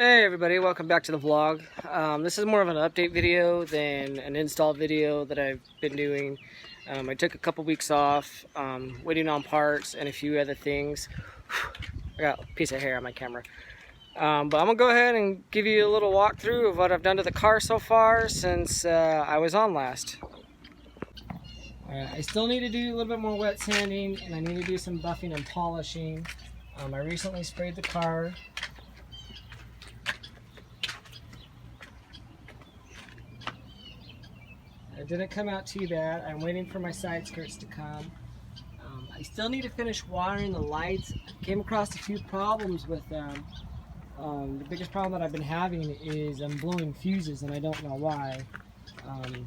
Hey everybody, welcome back to the vlog. This is more of an update video than an install video that I've been doing. I took a couple weeks off, waiting on parts and a few other things. I got a piece of hair on my camera. But I'm going to go ahead and give you a little walkthrough of what I've done to the car so far since I was on last. I still need to do a little bit more wet sanding, and I need to do some buffing and polishing. I recently sprayed the car. It didn't come out too bad. I'm waiting for my side skirts to come. I still need to finish wiring the lights. I came across a few problems with them. The biggest problem that I've been having is I'm blowing fuses and I don't know why. I'm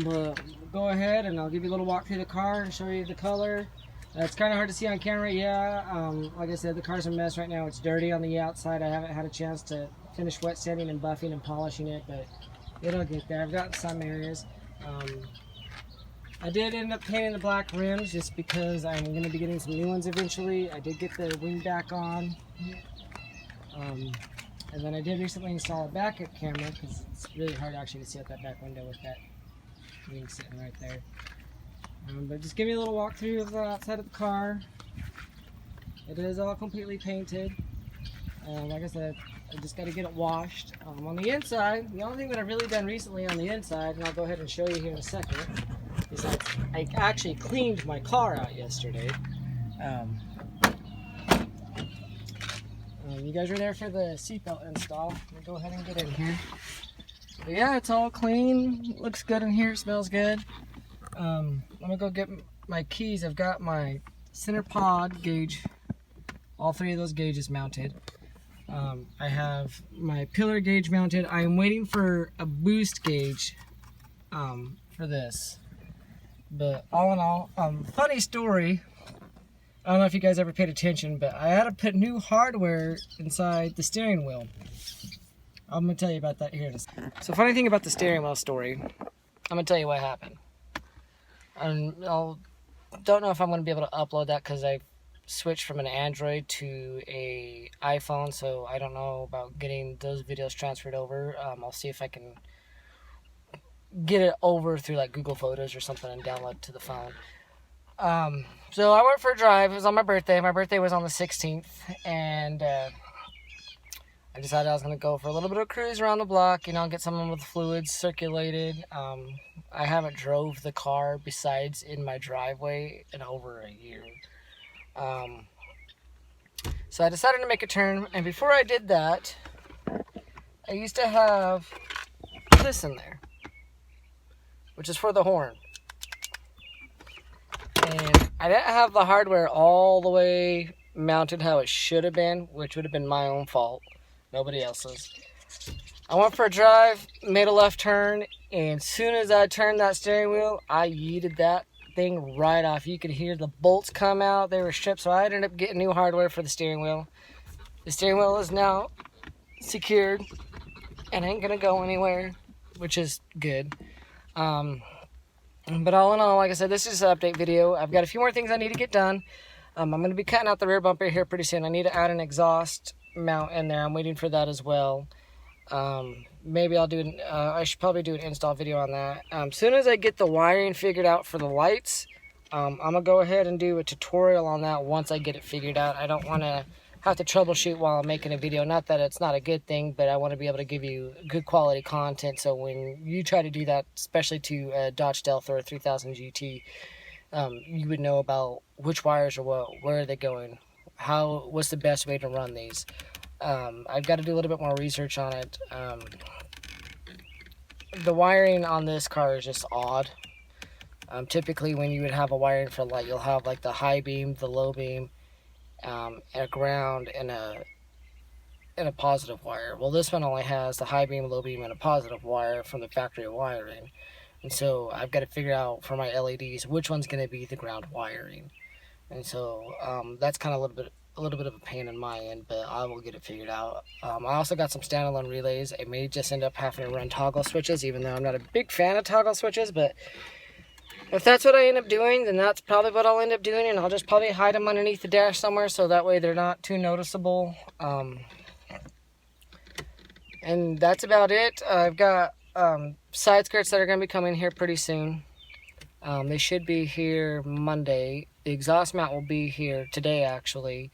going to go ahead and I'll give you a little walk through the car and show you the color. It's kind of hard to see on camera, yeah. Like I said, the car's a mess right now. It's dirty on the outside. I haven't had a chance to finish wet sanding and buffing and polishing it, but it'll get there. I've gotten some areas. I did end up painting the black rims just because I'm going to be getting some new ones eventually. I did get the wing back on. And then I did recently install a backup camera because it's really hard actually to see out that back window with that wing sitting right there. But just give me a little walkthrough of the outside of the car. It is all completely painted. Like I said, I just got to get it washed. On the inside, the only thing that I've really done recently on the inside, and I'll go ahead and show you here in a second, is that I actually cleaned my car out yesterday. You guys are there for the seatbelt install. Let me go ahead and get in here. But yeah, it's all clean. Looks good in here. Smells good. I'm gonna go get my keys. I've got my center pod gauge, all three of those gauges mounted. I have my pillar gauge mounted. I am waiting for a boost gauge for this. But all in all, funny story. I don't know if you guys ever paid attention, but I had to put new hardware inside the steering wheel. I'm going to tell you about that here in a second. So funny thing about the steering wheel story, I'm going to tell you what happened. And I don't know if I'm going to be able to upload that because I switched from an Android to a iPhone, so I don't know about getting those videos transferred over. I'll see if I can get it over through like Google Photos or something and download to the phone. So I went for a drive. It was on my birthday. My birthday was on the 16th, and I decided I was going to go for a little bit of cruise around the block, you know, get some of the fluids circulated. I haven't drove the car besides in my driveway in over a year. So I decided to make a turn, and before I did that, I used to have this in there, which is for the horn. And I didn't have the hardware all the way mounted how it should have been, which would have been my own fault, nobody else's. I went for a drive, made a left turn, and as soon as I turned that steering wheel, I yeeted that thing right off. You could hear the bolts come out. They were stripped, so I ended up getting new hardware for the steering wheel. The steering wheel is now secured and ain't gonna go anywhere, which is good. But all in all, like I said, this is an update video. I've got a few more things I need to get done. I'm going to be cutting out the rear bumper here pretty soon. I need to add an exhaust mount in there. I'm waiting for that as well. Maybe I'll do I should probably do an install video on that. As soon as I get the wiring figured out for the lights, I'm going to go ahead and do a tutorial on that once I get it figured out. I don't want to have to troubleshoot while I'm making a video. Not that it's not a good thing, but I want to be able to give you good quality content. So when you try to do that, especially to a Dodge Stealth or a 3000 GT, you would know about which wires are what, where are they going, what's the best way to run these. I've got to do a little bit more research on it. The wiring on this car is just odd. Typically when you would have a wiring for light, you'll have like the high beam, the low beam, a ground, and a positive wire. Well, this one only has the high beam, low beam, and a positive wire from the factory wiring. And so I've got to figure out for my LEDs which one's going to be the ground wiring. And so that's kind of a little bit of a pain in my end, but I will get it figured out. I also got some standalone relays. I may just end up having to run toggle switches, even though I'm not a big fan of toggle switches, but if that's what I end up doing, then that's probably what I'll end up doing, and I'll just probably hide them underneath the dash somewhere so that way they're not too noticeable. And that's about it. I've got side skirts that are going to be coming here pretty soon. They should be here Monday. The exhaust mount will be here today, actually.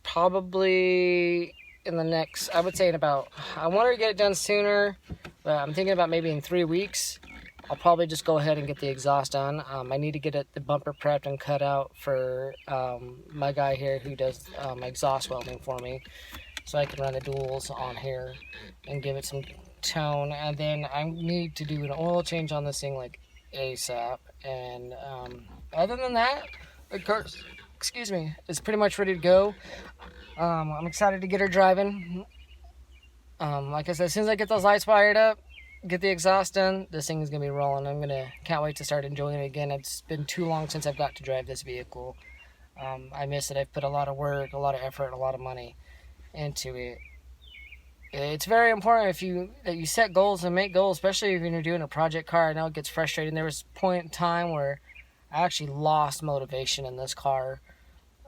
Probably in the next, I would say in about, I wanted to get it done sooner, but I'm thinking about maybe in 3 weeks. I'll probably just go ahead and get the exhaust done. I need to get the bumper prepped and cut out for my guy here who does exhaust welding for me, so I can run the duals on here and give it some tone. And then I need to do an oil change on this thing like ASAP. And other than that, of course, excuse me, it's pretty much ready to go. I'm excited to get her driving. Like I said, as soon as I get those lights fired up, get the exhaust done, this thing is gonna be rolling. Can't wait to start enjoying it again. It's been too long since I've got to drive this vehicle. I miss it. I've put a lot of work, a lot of effort, and a lot of money into it. It's very important that you set goals and make goals, especially if you're doing a project car. I know it gets frustrating. There was a point in time where I actually lost motivation in this car.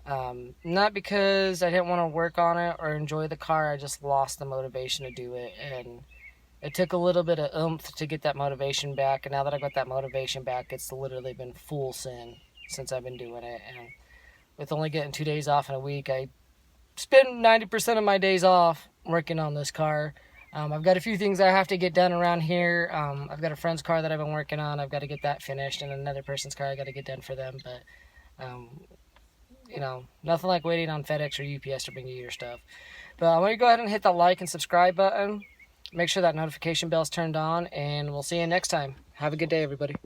Not because I didn't want to work on it or enjoy the car, I just lost the motivation to do it. And it took a little bit of oomph to get that motivation back, and now that I got that motivation back, it's literally been full sin since I've been doing it. And with only getting 2 days off in a week, I spend 90% of my days off working on this car. I've got a few things I have to get done around here. I've got a friend's car that I've been working on. I've got to get that finished, and another person's car I got to get done for them. But you know, nothing like waiting on FedEx or UPS to bring you your stuff. But I'm going to go ahead and hit that like and subscribe button. Make sure that notification bell's turned on, and we'll see you next time. Have a good day, everybody.